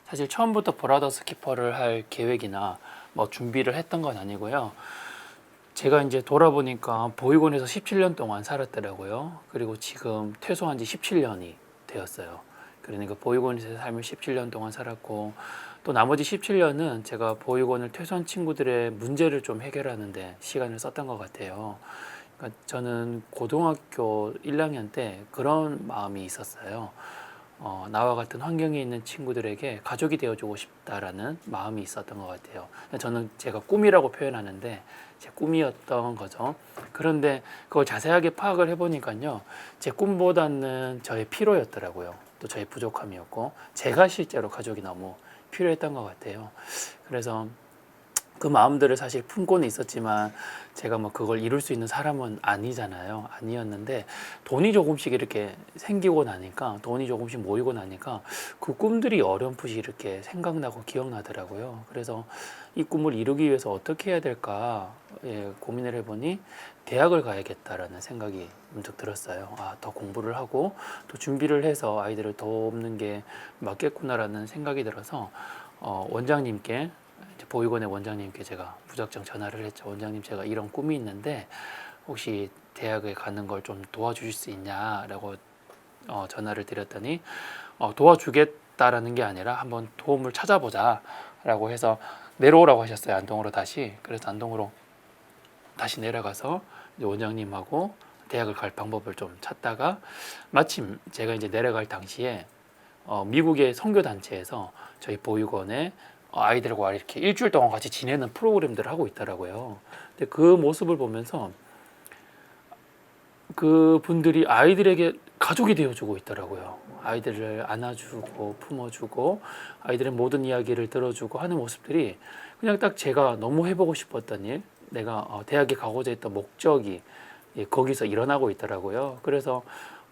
사실 처음부터 브라더스 키퍼를 할 계획이나 뭐 준비를 했던 건 아니고요. 제가 이제 돌아보니까 보육원에서 17년 동안 살았더라고요. 그리고 지금 퇴소한 지 17년이 되었어요. 그러니까 보육원에서 삶을 17년 동안 살았고, 또 나머지 17년은 제가 보육원을 퇴소한 친구들의 문제를 좀 해결하는데 시간을 썼던 것 같아요. 그러니까 저는 고등학교 1학년 때 그런 마음이 있었어요. 나와 같은 환경에 있는 친구들에게 가족이 되어주고 싶다라는 마음이 있었던 것 같아요. 저는 제가 꿈이라고 표현하는데 제 꿈이었던 거죠. 그런데 그걸 자세하게 파악을 해보니까요, 제 꿈보다는 저의 필요였더라고요. 또 저의 부족함이었고, 제가 실제로 가족이 너무 필요했던 것 같아요. 그래서 그 마음들을 사실 품고는 있었지만 제가 뭐 그걸 이룰 수 있는 사람은 아니잖아요. 아니었는데 돈이 조금씩 이렇게 생기고 나니까, 돈이 조금씩 모이고 나니까 그 꿈들이 어렴풋이 이렇게 생각나고 기억나더라고요. 그래서 이 꿈을 이루기 위해서 어떻게 해야 될까, 고민을 해보니 대학을 가야겠다라는 생각이 문득 들었어요. 더 공부를 하고 또 준비를 해서 아이들을 돕는 게 맞겠구나라는 생각이 들어서 원장님께, 보육원의 원장님께 제가 무작정 전화를 했죠. 원장님, 제가 이런 꿈이 있는데 혹시 대학에 가는 걸 좀 도와주실 수 있냐라고 전화를 드렸더니, 도와주겠다라는 게 아니라 한번 도움을 찾아보자라고 해서 내려오라고 하셨어요. 안동으로 다시. 그래서 안동으로 다시 내려가서 원장님하고 대학을 갈 방법을 좀 찾다가, 마침 제가 이제 내려갈 당시에 미국의 선교 단체에서 저희 보육원에 아이들과 이렇게 일주일 동안 같이 지내는 프로그램들을 하고 있더라고요. 근데 그 모습을 보면서 그 분들이 아이들에게 가족이 되어주고 있더라고요. 아이들을 안아주고 품어주고 아이들의 모든 이야기를 들어주고 하는 모습들이 그냥 딱 제가 너무 해보고 싶었던 일, 내가 대학에 가고자 했던 목적이 거기서 일어나고 있더라고요. 그래서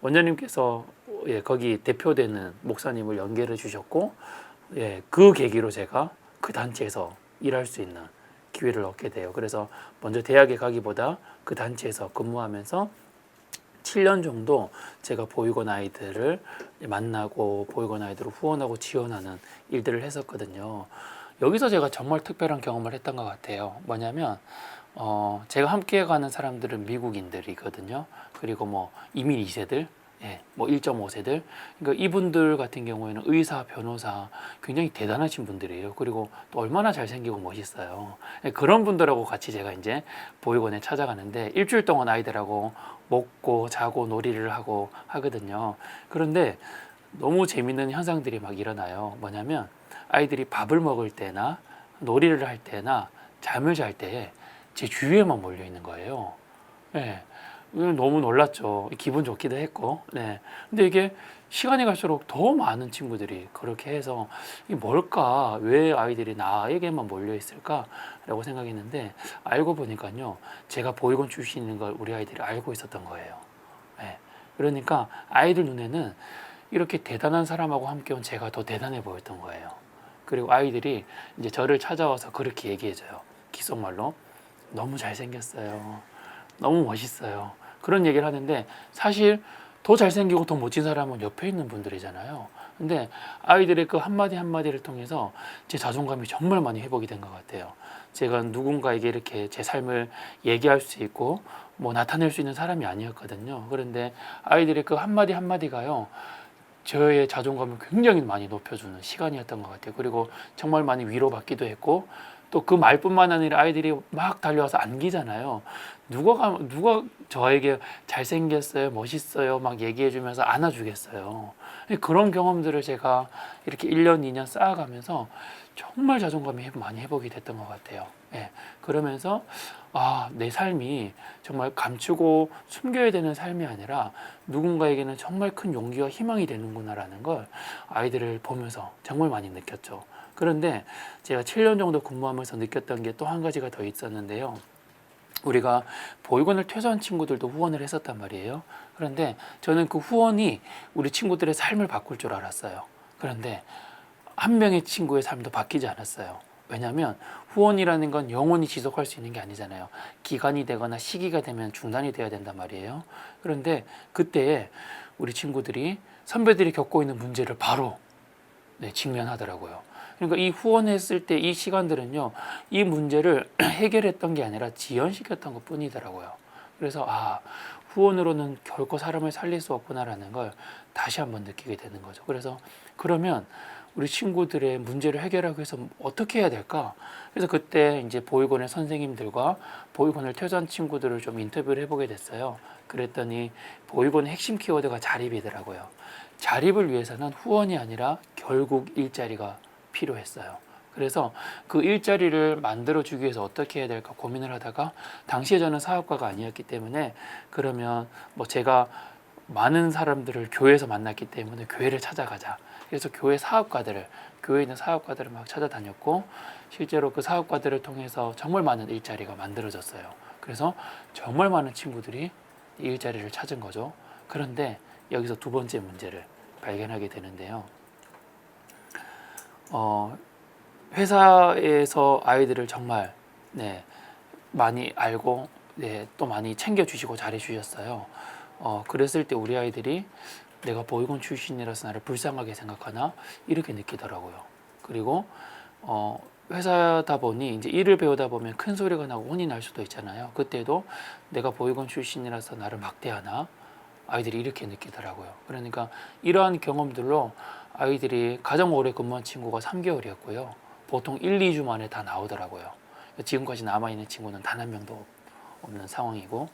원장님께서 거기 대표되는 목사님을 연결해 주셨고, 그 계기로 제가 그 단체에서 일할 수 있는 기회를 얻게 돼요. 그래서 먼저 대학에 가기보다 그 단체에서 근무하면서 7년 정도 제가 보육원 아이들을 만나고 보육원 아이들을 후원하고 지원하는 일들을 했었거든요. 여기서 제가 정말 특별한 경험을 했던 것 같아요. 뭐냐면 제가 함께 가는 사람들은 미국인들이거든요. 그리고 뭐 이민 2세들, 뭐 1.5세들. 그러니까 이분들 같은 경우에는 의사, 변호사, 굉장히 대단하신 분들이에요. 그리고 또 얼마나 잘생기고 멋있어요. 그런 분들하고 같이 제가 이제 보육원에 찾아가는데 일주일 동안 아이들하고 먹고 자고 놀이를 하고 하거든요. 그런데 너무 재밌는 현상들이 막 일어나요. 뭐냐면 아이들이 밥을 먹을 때나 놀이를 할 때나 잠을 잘 때에 제 주위에만 몰려 있는 거예요. 네. 너무 놀랐죠. 기분 좋기도 했고. 네. 근데 이게 시간이 갈수록 더 많은 친구들이 그렇게 해서 이게 뭘까? 왜 아이들이 나에게만 몰려 있을까?라고 생각했는데, 알고 보니까요, 제가 보육원 출신인 걸 우리 아이들이 알고 있었던 거예요. 네. 그러니까 아이들 눈에는 이렇게 대단한 사람하고 함께 온 제가 더 대단해 보였던 거예요. 그리고 아이들이 이제 저를 찾아와서 그렇게 얘기해줘요. 귓속말로. 너무 잘생겼어요. 너무 멋있어요. 그런 얘기를 하는데, 사실 더 잘생기고 더 멋진 사람은 옆에 있는 분들이잖아요. 근데 아이들의 그 한마디 한마디를 통해서 제 자존감이 정말 많이 회복이 된 것 같아요. 제가 누군가에게 이렇게 제 삶을 얘기할 수 있고 뭐 나타낼 수 있는 사람이 아니었거든요. 그런데 아이들의 그 한마디 한마디가요, 저의 자존감을 굉장히 많이 높여주는 시간이었던 것 같아요. 그리고 정말 많이 위로받기도 했고, 또 그 말뿐만 아니라 아이들이 막 달려와서 안기잖아요. 누가 저에게 잘생겼어요, 멋있어요, 막 얘기해주면서 안아주겠어요. 그런 경험들을 제가 이렇게 1년, 2년 쌓아가면서 정말 자존감이 많이 회복이 됐던 것 같아요. 그러면서 내 삶이 정말 감추고 숨겨야 되는 삶이 아니라 누군가에게는 정말 큰 용기와 희망이 되는구나라는 걸 아이들을 보면서 정말 많이 느꼈죠. 그런데 제가 7년 정도 근무하면서 느꼈던 게 또 한 가지가 더 있었는데요. 우리가 보육원을 퇴소한 친구들도 후원을 했었단 말이에요. 그런데 저는 그 후원이 우리 친구들의 삶을 바꿀 줄 알았어요. 그런데 한 명의 친구의 삶도 바뀌지 않았어요. 왜냐하면 후원이라는 건 영원히 지속할 수 있는 게 아니잖아요. 기간이 되거나 시기가 되면 중단이 돼야 된단 말이에요. 그런데 그때에 우리 친구들이 선배들이 겪고 있는 문제를 바로 네, 직면하더라고요. 그러니까 이 후원했을 때 이 시간들은요, 이 문제를 해결했던 게 아니라 지연시켰던 것 뿐이더라고요. 그래서 후원으로는 결코 사람을 살릴 수 없구나라는 걸 다시 한번 느끼게 되는 거죠. 그래서 그러면 우리 친구들의 문제를 해결하기 위해서 어떻게 해야 될까? 그래서 그때 이제 보육원의 선생님들과 보육원을 퇴소한 친구들을 좀 인터뷰를 해보게 됐어요. 그랬더니 보육원의 핵심 키워드가 자립이더라고요. 자립을 위해서는 후원이 아니라 결국 일자리가 필요했어요. 그래서 그 일자리를 만들어주기 위해서 어떻게 해야 될까 고민을 하다가, 당시에 저는 사업가가 아니었기 때문에 그러면 뭐 제가 많은 사람들을 교회에서 만났기 때문에 교회를 찾아가자. 그래서 교회에 있는 사업가들을 막 찾아다녔고, 실제로 그 사업가들을 통해서 정말 많은 일자리가 만들어졌어요. 그래서 정말 많은 친구들이 일자리를 찾은 거죠. 그런데 여기서 두 번째 문제를 발견하게 되는데요. 회사에서 아이들을 정말 많이 알고 또 많이 챙겨주시고 잘해주셨어요. 그랬을 때 우리 아이들이 내가 보육원 출신이라서 나를 불쌍하게 생각하나 이렇게 느끼더라고요. 그리고 회사다 보니 이제 일을 배우다 보면 큰 소리가 나고 혼이 날 수도 있잖아요. 그때도 내가 보육원 출신이라서 나를 막대하나 아이들이 이렇게 느끼더라고요. 그러니까 이러한 경험들로 아이들이 가장 오래 근무한 친구가 3개월이었고요. 보통 1, 2주 만에 다 나오더라고요. 지금까지 남아있는 친구는 단 한 명도 없는 상황이고,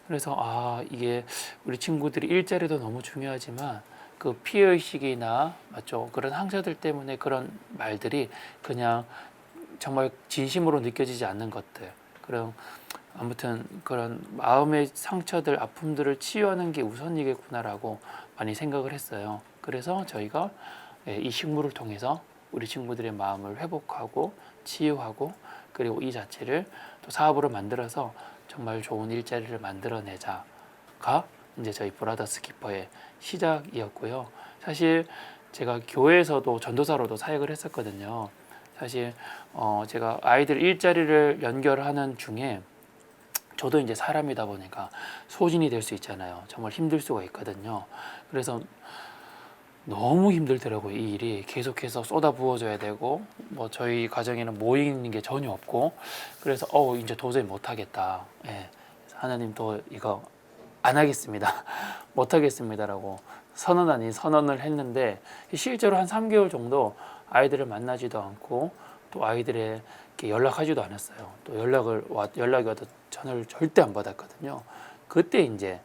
그래서 이게 우리 친구들이 일자리도 너무 중요하지만 그 피해의식이나 맞죠? 그런 항사들 때문에 그런 말들이 그냥 정말 진심으로 느껴지지 않는 것들, 그런 아무튼 그런 마음의 상처들, 아픔들을 치유하는 게 우선이겠구나라고 많이 생각을 했어요. 그래서 저희가 이 식물을 통해서 우리 친구들의 마음을 회복하고 치유하고, 그리고 이 자체를 또 사업으로 만들어서 정말 좋은 일자리를 만들어내자가 이제 저희 브라더스 키퍼의 시작이었고요. 사실 제가 교회에서도 전도사로도 사역을 했었거든요. 사실 제가 아이들 일자리를 연결하는 중에 저도 이제 사람이다 보니까 소진이 될 수 있잖아요. 정말 힘들 수가 있거든요. 그래서 너무 힘들더라고요. 이 일이 계속해서 쏟아부어줘야 되고, 뭐 저희 가정에는 모이는 게 전혀 없고, 그래서 이제 도저히 못하겠다. 하나님 또 이거 안 하겠습니다. 못하겠습니다라고 선언 아닌 선언을 했는데, 실제로 한 3개월 정도 아이들을 만나지도 않고 또 아이들에게 연락하지도 않았어요. 또 연락이 와도 전화를 절대 안 받았거든요. 그때 이제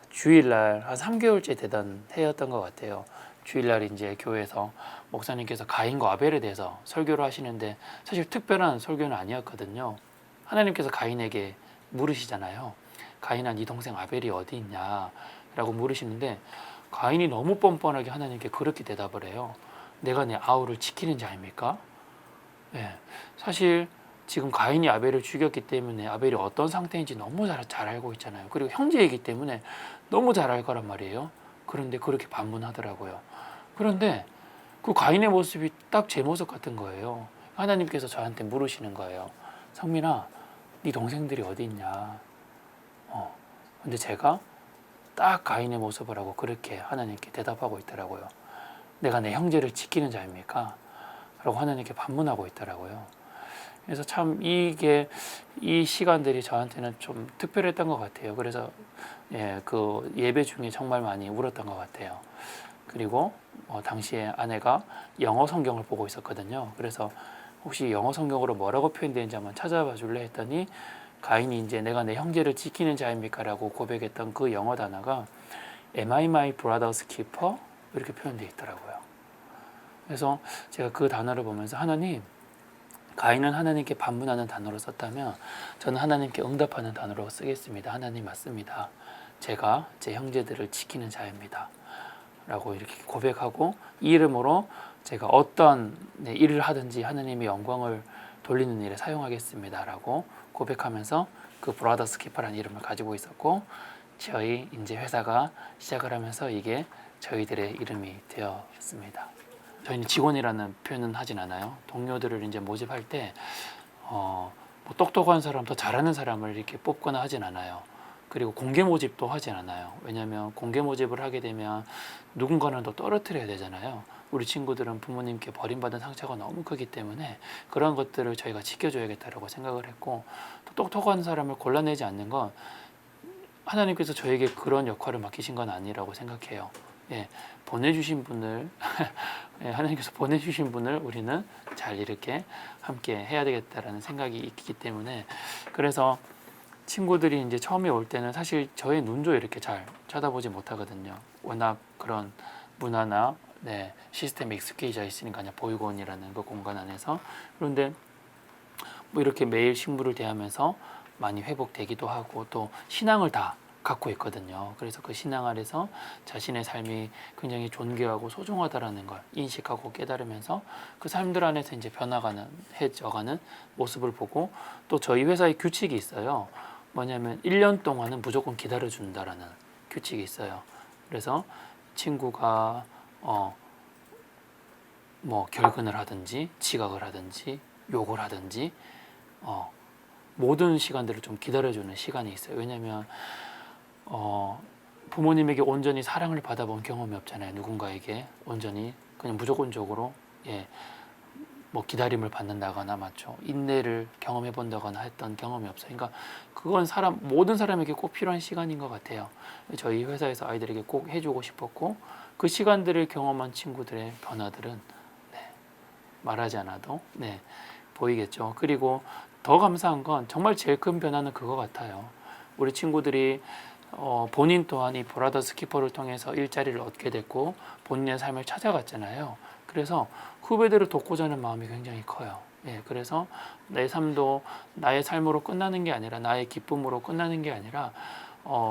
주일날 한 3개월째 되던 해였던 것 같아요. 주일날 이제 교회에서 목사님께서 가인과 아벨에 대해서 설교를 하시는데, 사실 특별한 설교는 아니었거든요. 하나님께서 가인에게 물으시잖아요. 가인아, 네 동생 아벨이 어디 있냐 라고 물으시는데, 가인이 너무 뻔뻔하게 하나님께 그렇게 대답을 해요. 내가 내 아우를 지키는 자입니까? 사실 지금 가인이 아벨을 죽였기 때문에 아벨이 어떤 상태인지 너무 잘 알고 있잖아요. 그리고 형제이기 때문에 너무 잘 알 거란 말이에요. 그런데 그렇게 반문하더라고요. 그런데 그 가인의 모습이 딱 제 모습 같은 거예요. 하나님께서 저한테 물으시는 거예요. 성민아, 네 동생들이 어디 있냐? 근데 제가 딱 가인의 모습을 하고 그렇게 하나님께 대답하고 있더라고요. 내가 내 형제를 지키는 자입니까? 라고 하나님께 반문하고 있더라고요. 그래서 참 이 시간들이 저한테는 좀 특별했던 것 같아요. 그래서 그 예배 중에 정말 많이 울었던 것 같아요. 그리고 당시에 아내가 영어 성경을 보고 있었거든요. 그래서 혹시 영어 성경으로 뭐라고 표현되는지 한번 찾아봐 줄래 했더니, 가인이 이제 내가 내 형제를 지키는 자입니까? 라고 고백했던 그 영어 단어가 Am I my brother's keeper? 이렇게 표현되어 있더라고요. 그래서 제가 그 단어를 보면서, 하나님, 가인은 하나님께 반문하는 단어로 썼다면 저는 하나님께 응답하는 단어로 쓰겠습니다. 하나님 맞습니다. 제가 제 형제들을 지키는 자입니다. 라고 이렇게 고백하고, 이 이름으로 제가 어떤 일을 하든지 하나님의 영광을 돌리는 일에 사용하겠습니다. 라고 고백하면서 그 브라더스 키퍼라는 이름을 가지고 있었고, 저희 이제 회사가 시작을 하면서 이게 저희들의 이름이 되었습니다. 저희는 직원이라는 표현은 하진 않아요. 동료들을 이제 모집할 때 뭐 똑똑한 사람, 더 잘하는 사람을 이렇게 뽑거나 하진 않아요. 그리고 공개 모집도 하지 않아요. 왜냐하면 공개 모집을 하게 되면 누군가는 또 떨어뜨려야 되잖아요. 우리 친구들은 부모님께 버림받은 상처가 너무 크기 때문에 그런 것들을 저희가 지켜줘야겠다라고 생각을 했고, 또 똑똑한 사람을 골라내지 않는 건 하나님께서 저에게 그런 역할을 맡기신 건 아니라고 생각해요. 예, 보내주신 분을 예, 하나님께서 보내주신 분을 우리는 잘 이렇게 함께 해야 되겠다라는 생각이 있기 때문에, 그래서 친구들이 이제 처음에 올 때는 사실 저의 눈도 이렇게 잘 쳐다보지 못하거든요. 워낙 그런 문화나 네, 시스템에 익숙해져 있으니까 그냥 보육원이라는 그 공간 안에서. 그런데 뭐 이렇게 매일 식물을 대하면서 많이 회복되기도 하고 또 신앙을 다 갖고 있거든요. 그래서 그 신앙 아래서 자신의 삶이 굉장히 존귀하고 소중하다라는 걸 인식하고 깨달으면서 그 삶들 안에서 이제 변화가는 해져가는 모습을 보고, 또 저희 회사의 규칙이 있어요. 뭐냐면 1년 동안은 무조건 기다려준다라는 규칙이 있어요. 그래서 친구가 뭐 결근을 하든지 지각을 하든지 욕을 하든지 모든 시간들을 좀 기다려주는 시간이 있어요. 왜냐하면 부모님에게 온전히 사랑을 받아본 경험이 없잖아요. 누군가에게 온전히 그냥 무조건적으로 뭐 기다림을 받는다거나, 맞죠? 인내를 경험해 본다거나 했던 경험이 없어요. 그러니까 그건 모든 사람에게 꼭 필요한 시간인 것 같아요. 저희 회사에서 아이들에게 꼭 해주고 싶었고, 그 시간들을 경험한 친구들의 변화들은 말하지 않아도 보이겠죠. 그리고 더 감사한 건 정말 제일 큰 변화는 그거 같아요. 우리 친구들이 본인 또한 이 브라더스 키퍼를 통해서 일자리를 얻게 됐고 본인의 삶을 찾아갔잖아요. 그래서 후배들을 돕고자 하는 마음이 굉장히 커요. 그래서 내 삶도 나의 삶으로 끝나는 게 아니라, 나의 기쁨으로 끝나는 게 아니라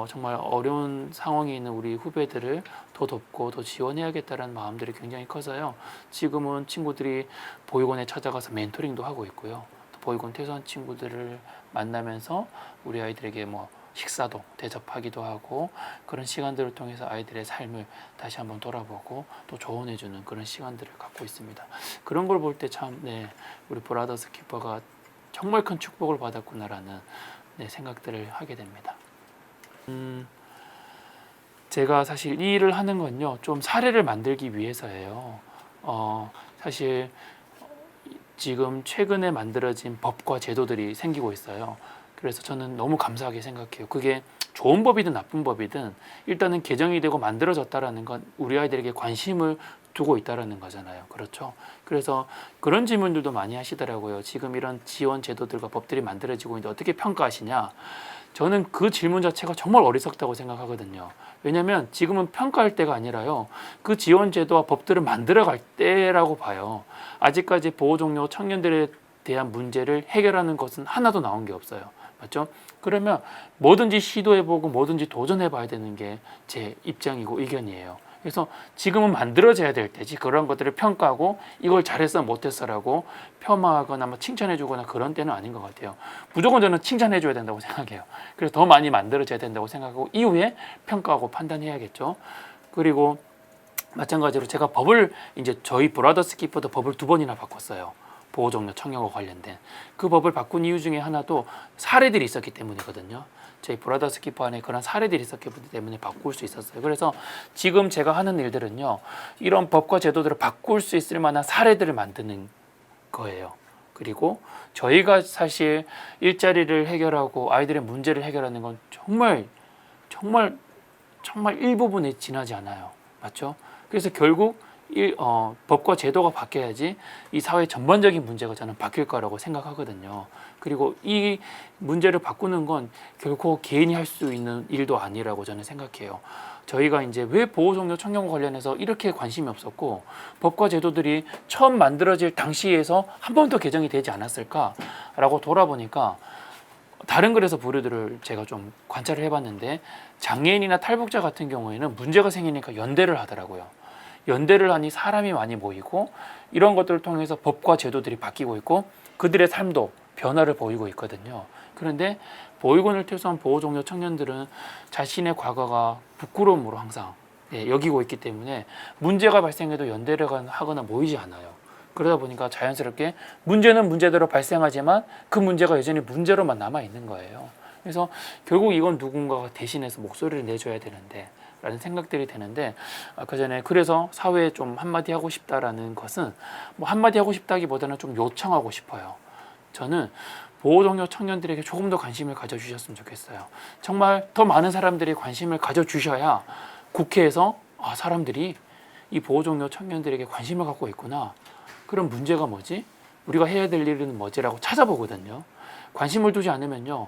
정말 어려운 상황에 있는 우리 후배들을 더 돕고 더 지원해야겠다는 마음들이 굉장히 커서요. 지금은 친구들이 보육원에 찾아가서 멘토링도 하고 있고요. 또 보육원 퇴소한 친구들을 만나면서 우리 아이들에게 뭐 식사도 대접하기도 하고, 그런 시간들을 통해서 아이들의 삶을 다시 한번 돌아보고 또 조언해주는 그런 시간들을 갖고 있습니다. 그런 걸 볼 때 참 우리 브라더스 키퍼가 정말 큰 축복을 받았구나라는 생각들을 하게 됩니다. 제가 사실 이 일을 하는 건요, 좀 사례를 만들기 위해서예요. 사실 지금 최근에 만들어진 법과 제도들이 생기고 있어요. 그래서 저는 너무 감사하게 생각해요. 그게 좋은 법이든 나쁜 법이든 일단은 개정이 되고 만들어졌다라는 건 우리 아이들에게 관심을 두고 있다라는 거잖아요. 그렇죠? 그래서 그런 질문들도 많이 하시더라고요. 지금 이런 지원 제도들과 법들이 만들어지고 있는데 어떻게 평가하시냐? 저는 그 질문 자체가 정말 어리석다고 생각하거든요. 왜냐하면 지금은 평가할 때가 아니라요, 그 지원 제도와 법들을 만들어갈 때라고 봐요. 아직까지 보호 종료 청년들에 대한 문제를 해결하는 것은 하나도 나온 게 없어요. 맞죠? 그러면 뭐든지 시도해보고 뭐든지 도전해봐야 되는 게 제 입장이고 의견이에요. 그래서 지금은 만들어져야 될 때지, 그런 것들을 평가하고 이걸 잘했어 못했어라고 폄하하거나 뭐 칭찬해주거나 그런 때는 아닌 것 같아요. 무조건 저는 칭찬해줘야 된다고 생각해요. 그래서 더 많이 만들어져야 된다고 생각하고 이후에 평가하고 판단해야겠죠. 그리고 마찬가지로 제가 법을 이제 저희 브라더스 키퍼도 법을 2번이나 바꿨어요. 보호종료 청약과 관련된 그 법을 바꾼 이유 중에 하나도 사례들이 있었기 때문이거든요. 저희 브라더스 키퍼 안에 그런 사례들이 있었기 때문에 바꿀 수 있었어요. 그래서 지금 제가 하는 일들은요, 이런 법과 제도들을 바꿀 수 있을 만한 사례들을 만드는 거예요. 그리고 저희가 사실 일자리를 해결하고 아이들의 문제를 해결하는 건 정말 일부분에 지나지 않아요. 맞죠? 그래서 결국 법과 제도가 바뀌어야지 이 사회 전반적인 문제가 저는 바뀔 거라고 생각하거든요. 그리고 이 문제를 바꾸는 건 결코 개인이 할 수 있는 일도 아니라고 저는 생각해요. 저희가 이제 왜 보호종료 청약과 관련해서 이렇게 관심이 없었고 법과 제도들이 처음 만들어질 당시에서 한 번도 개정이 되지 않았을까라고 돌아보니까, 다른 글에서 부류들을 제가 좀 관찰을 해봤는데 장애인이나 탈북자 같은 경우에는 문제가 생기니까 연대를 하더라고요. 연대를 하니 사람이 많이 모이고 이런 것들을 통해서 법과 제도들이 바뀌고 있고 그들의 삶도 변화를 보이고 있거든요. 그런데 보육원을 퇴소한 보호종료 청년들은 자신의 과거가 부끄러움으로 항상 여기고 있기 때문에 문제가 발생해도 연대를 하거나 모이지 않아요. 그러다 보니까 자연스럽게 문제는 문제대로 발생하지만 그 문제가 여전히 문제로만 남아 있는 거예요. 그래서 결국 이건 누군가가 대신해서 목소리를 내줘야 되는데 라는 생각들이 드는데, 아까 전에 그래서 사회에 좀 한마디 하고 싶다라는 것은 뭐 한마디 하고 싶다기보다는 좀 요청하고 싶어요. 저는 보호종료 청년들에게 조금 더 관심을 가져주셨으면 좋겠어요. 정말 더 많은 사람들이 관심을 가져주셔야 국회에서 사람들이 이 보호종료 청년들에게 관심을 갖고 있구나. 그럼 문제가 뭐지? 우리가 해야 될 일은 뭐지라고 찾아보거든요. 관심을 두지 않으면요,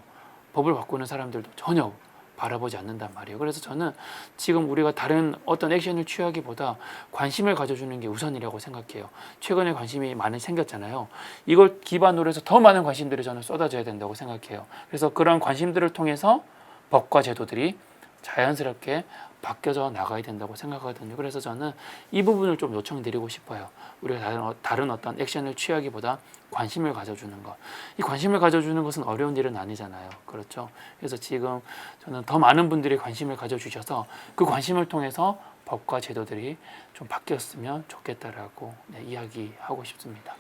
법을 바꾸는 사람들도 전혀 바라보지 않는단 말이에요. 그래서 저는 지금 우리가 다른 어떤 액션을 취하기보다 관심을 가져주는 게 우선이라고 생각해요. 최근에 관심이 많이 생겼잖아요. 이걸 기반으로 해서 더 많은 관심들이 저는 쏟아져야 된다고 생각해요. 그래서 그런 관심들을 통해서 법과 제도들이 자연스럽게 바뀌어져 나가야 된다고 생각하거든요. 그래서 저는 이 부분을 좀 요청드리고 싶어요. 우리가 다른 어떤 액션을 취하기보다 관심을 가져주는 것. 이 관심을 가져주는 것은 어려운 일은 아니잖아요. 그렇죠? 그래서 지금 저는 더 많은 분들이 관심을 가져주셔서 그 관심을 통해서 법과 제도들이 좀 바뀌었으면 좋겠다라고 이야기하고 싶습니다.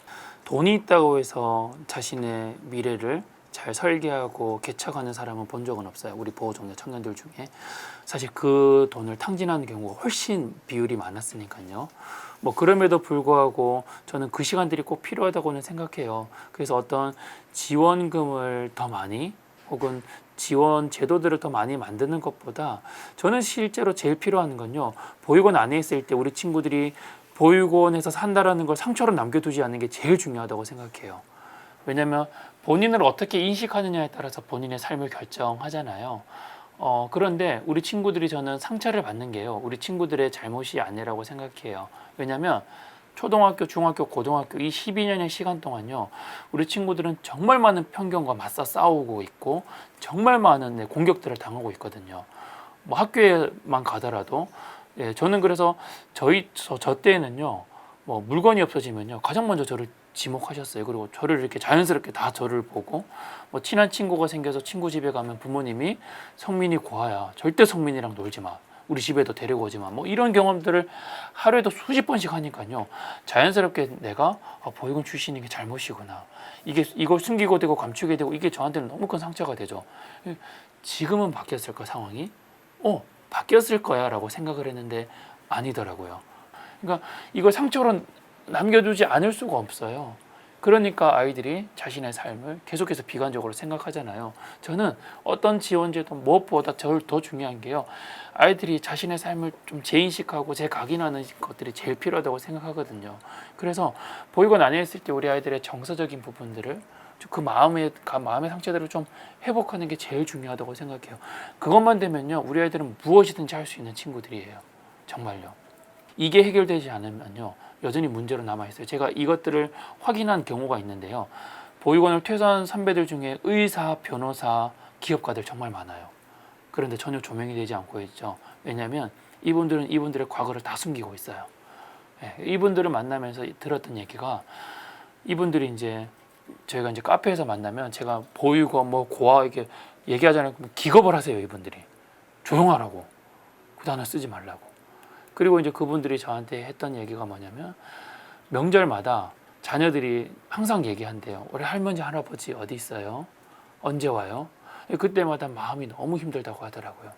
돈이 있다고 해서 자신의 미래를 잘 설계하고 개척하는 사람은 본 적은 없어요. 우리 보호종료 청년들 중에. 사실 그 돈을 탕진하는 경우가 훨씬 비율이 많았으니까요. 뭐 그럼에도 불구하고 저는 그 시간들이 꼭 필요하다고는 생각해요. 그래서 어떤 지원금을 더 많이 혹은 지원 제도들을 더 많이 만드는 것보다 저는 실제로 제일 필요한 건요, 보육원 안에 있을 때 우리 친구들이 보육원에서 산다라는 걸 상처로 남겨두지 않는 게 제일 중요하다고 생각해요. 왜냐하면 본인을 어떻게 인식하느냐에 따라서 본인의 삶을 결정하잖아요. 그런데 우리 친구들이 저는 상처를 받는 게요, 우리 친구들의 잘못이 아니라고 생각해요. 왜냐하면 초등학교, 중학교, 고등학교 이 12년의 시간 동안요, 우리 친구들은 정말 많은 편견과 맞서 싸우고 있고 정말 많은 공격들을 당하고 있거든요. 뭐 학교에만 가더라도 저는 그래서 저 때에는요, 뭐 물건이 없어지면요 가장 먼저 저를 지목하셨어요. 그리고 저를 이렇게 자연스럽게 다 저를 보고, 뭐 친한 친구가 생겨서 친구 집에 가면 부모님이 성민이 고아야, 절대 성민이랑 놀지 마, 우리 집에도 데리고 오지 마, 뭐 이런 경험들을 하루에도 수십 번씩 하니까요, 자연스럽게 내가 보육원 출신인 게 잘못이구나, 이걸 숨기고 되고 감추게 되고 이게 저한테는 너무 큰 상처가 되죠. 지금은 바뀌었을까 상황이? 바뀌었을 거야 라고 생각을 했는데 아니더라고요. 그러니까 이걸 상처로 남겨두지 않을 수가 없어요. 그러니까 아이들이 자신의 삶을 계속해서 비관적으로 생각하잖아요. 저는 어떤 지원제도 무엇보다 더 중요한 게요, 아이들이 자신의 삶을 좀 재인식하고 재각인하는 것들이 제일 필요하다고 생각하거든요. 그래서 보육원 안에 있을 때 우리 아이들의 정서적인 부분들을, 그 마음의 상처들을 좀 회복하는 게 제일 중요하다고 생각해요. 그것만 되면요, 우리 아이들은 무엇이든지 할 수 있는 친구들이에요. 정말요. 이게 해결되지 않으면요, 여전히 문제로 남아있어요. 제가 이것들을 확인한 경우가 있는데요, 보육원을 퇴소한 선배들 중에 의사, 변호사, 기업가들 정말 많아요. 그런데 전혀 조명이 되지 않고 있죠. 왜냐하면 이분들은 이분들의 과거를 다 숨기고 있어요. 이분들을 만나면서 들었던 얘기가, 이분들이 이제 저희가 이제 카페에서 만나면 제가 보육원 뭐 고아 이렇게 얘기하잖아요. 기겁을 하세요. 이분들이 조용하라고, 그 단어 쓰지 말라고. 그리고 이제 그분들이 저한테 했던 얘기가 뭐냐면, 명절마다 자녀들이 항상 얘기한대요. 우리 할머니 할아버지 어디 있어요? 언제 와요? 그때마다 마음이 너무 힘들다고 하더라고요.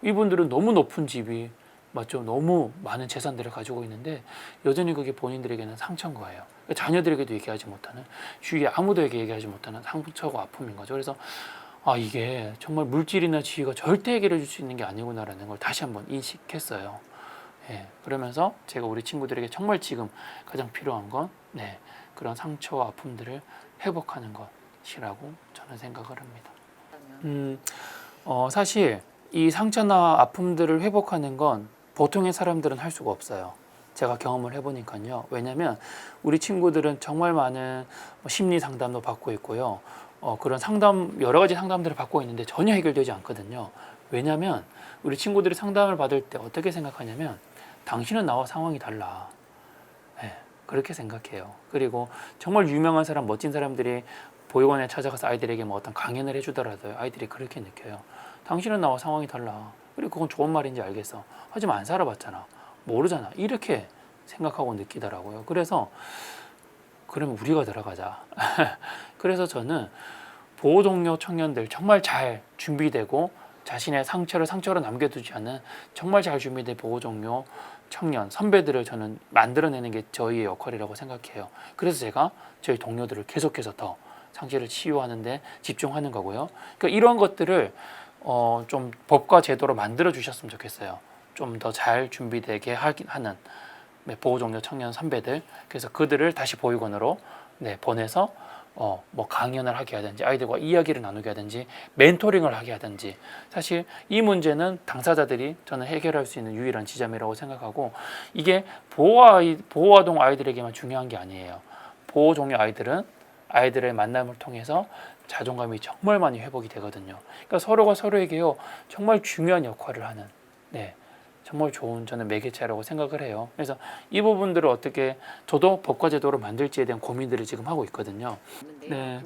이분들은 너무 높은 집이 맞죠? 너무 많은 재산들을 가지고 있는데 여전히 그게 본인들에게는 상처인 거예요. 자녀들에게도 얘기하지 못하는, 주위에 아무도에게 얘기하지 못하는 상처고 아픔인 거죠. 그래서 이게 정말 물질이나 지위가 절대 해결해 줄 수 있는 게 아니구나라는 걸 다시 한번 인식했어요. 그러면서 제가 우리 친구들에게 정말 지금 가장 필요한 건 그런 상처와 아픔들을 회복하는 것이라고 저는 생각을 합니다. 사실 이 상처나 아픔들을 회복하는 건 보통의 사람들은 할 수가 없어요. 제가 경험을 해보니까요. 왜냐하면 우리 친구들은 정말 많은 심리 상담도 받고 있고요. 그런 여러 가지 상담들을 받고 있는데 전혀 해결되지 않거든요. 왜냐하면 우리 친구들이 상담을 받을 때 어떻게 생각하냐면, 당신은 나와 상황이 달라. 그렇게 생각해요. 그리고 정말 유명한 사람, 멋진 사람들이 보육원에 찾아가서 아이들에게 뭐 어떤 강연을 해주더라도 아이들이 그렇게 느껴요. 당신은 나와 상황이 달라. 그리고 그건 좋은 말인지 알겠어. 하지만 안 살아봤잖아. 모르잖아. 이렇게 생각하고 느끼더라고요. 그래서 그러면 우리가 들어가자. 그래서 저는 보호 종료 청년들 정말 잘 준비되고 자신의 상처를 상처로 남겨두지 않은 정말 잘 준비된 보호 종료 청년 선배들을 저는 만들어내는 게 저희의 역할이라고 생각해요. 그래서 제가 저희 동료들을 계속해서 더 상처를 치유하는데 집중하는 거고요. 그러니까 이런 것들을 좀 법과 제도로 만들어 주셨으면 좋겠어요. 좀 더 잘 준비되게 하는 보호 종료 청년 선배들, 그래서 그들을 다시 보육원으로 보내서 뭐 강연을 하게 하든지 아이들과 이야기를 나누게 하든지 멘토링을 하게 하든지, 사실 이 문제는 당사자들이 저는 해결할 수 있는 유일한 지점이라고 생각하고, 이게 보호아동 아이들에게만 중요한 게 아니에요. 보호 종료 아이들은 아이들의 만남을 통해서 자존감이 정말 많이 회복이 되거든요. 그러니까 서로가 서로에게요 정말 중요한 역할을 하는 정말 좋은 저는 매개체라고 생각을 해요. 그래서 이 부분들을 어떻게 저도 법과 제도로 만들지에 대한 고민들을 지금 하고 있거든요.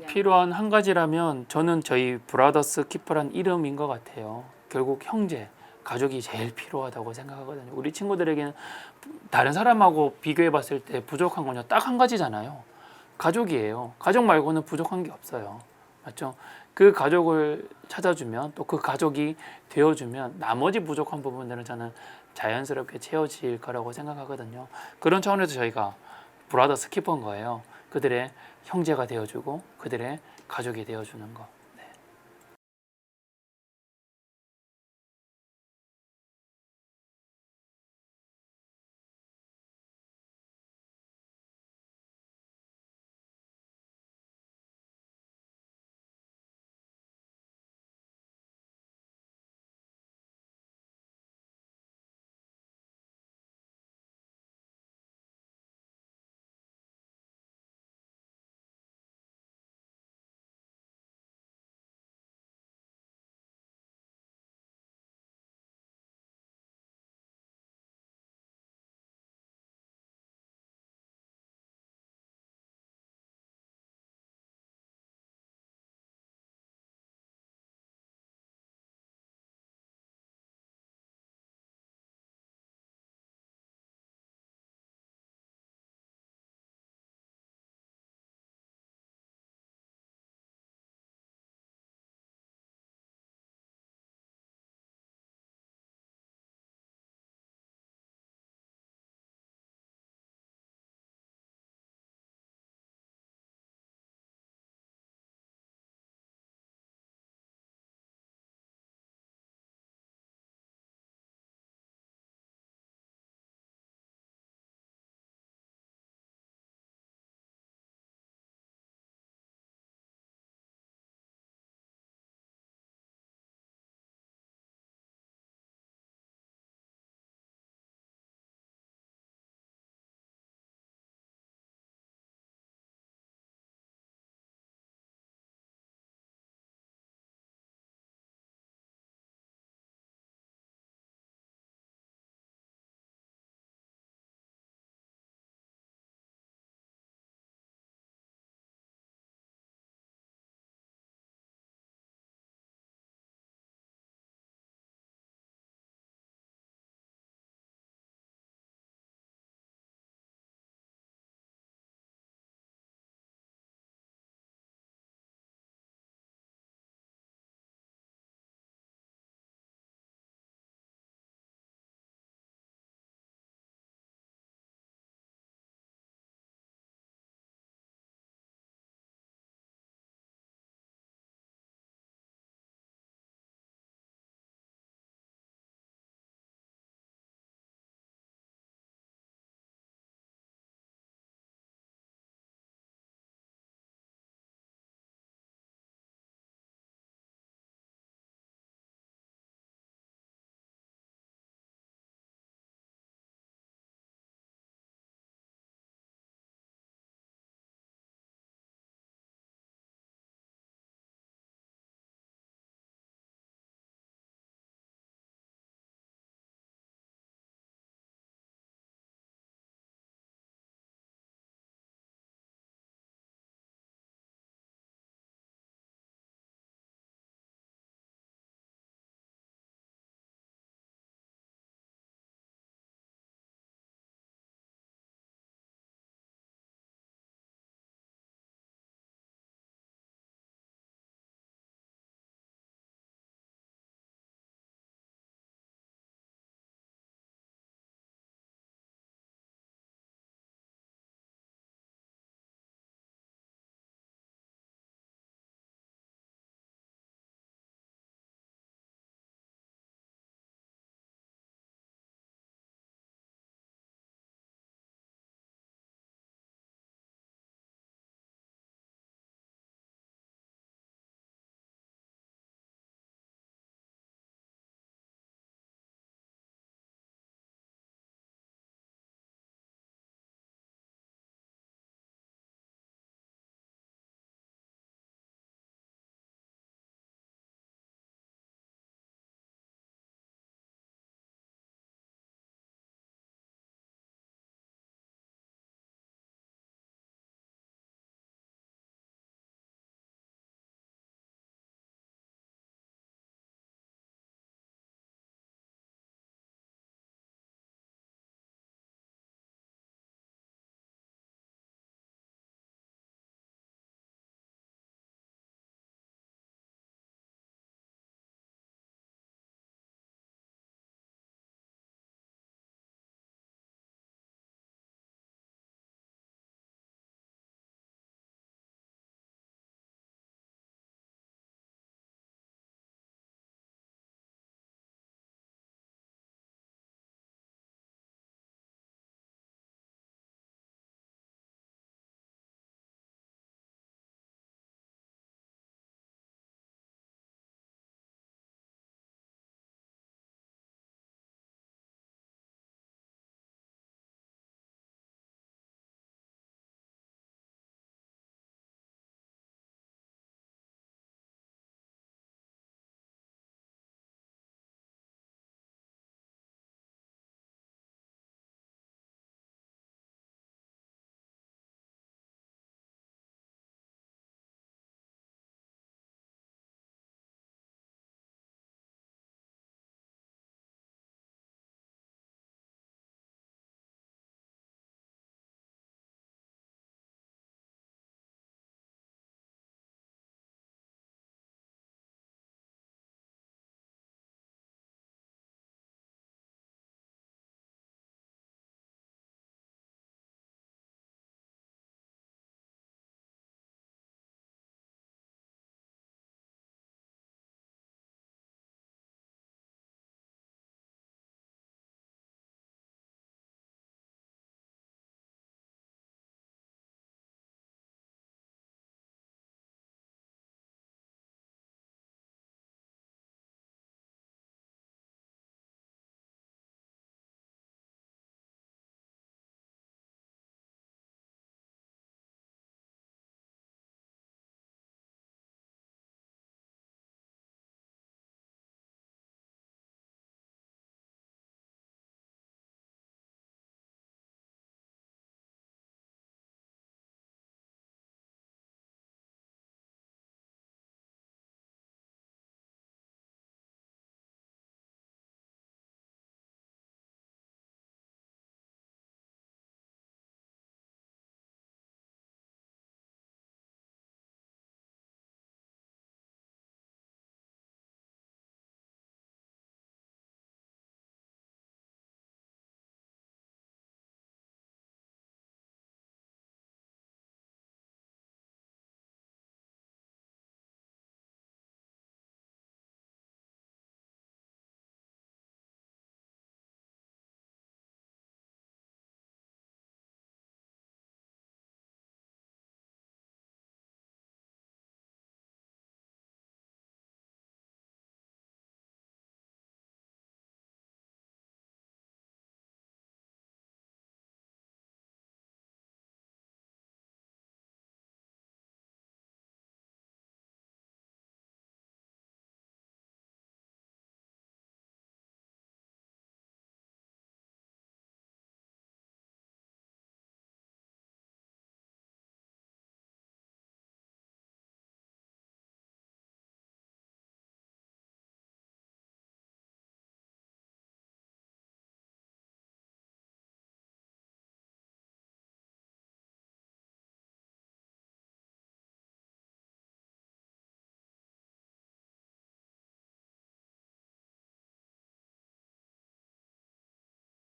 필요한 한 가지라면 저는 저희 브라더스 키퍼란 이름인 것 같아요. 결국 형제, 가족이 제일 필요하다고 생각하거든요. 우리 친구들에게는 다른 사람하고 비교해 봤을 때 부족한 건요 딱 한 가지잖아요. 가족이에요. 가족 말고는 부족한 게 없어요. 맞죠? 그 가족을 찾아주면, 또 그 가족이 되어주면 나머지 부족한 부분들은 저는 자연스럽게 채워질 거라고 생각하거든요. 그런 차원에서 저희가 브라더스 키퍼인 거예요. 그들의 형제가 되어주고 그들의 가족이 되어주는 거.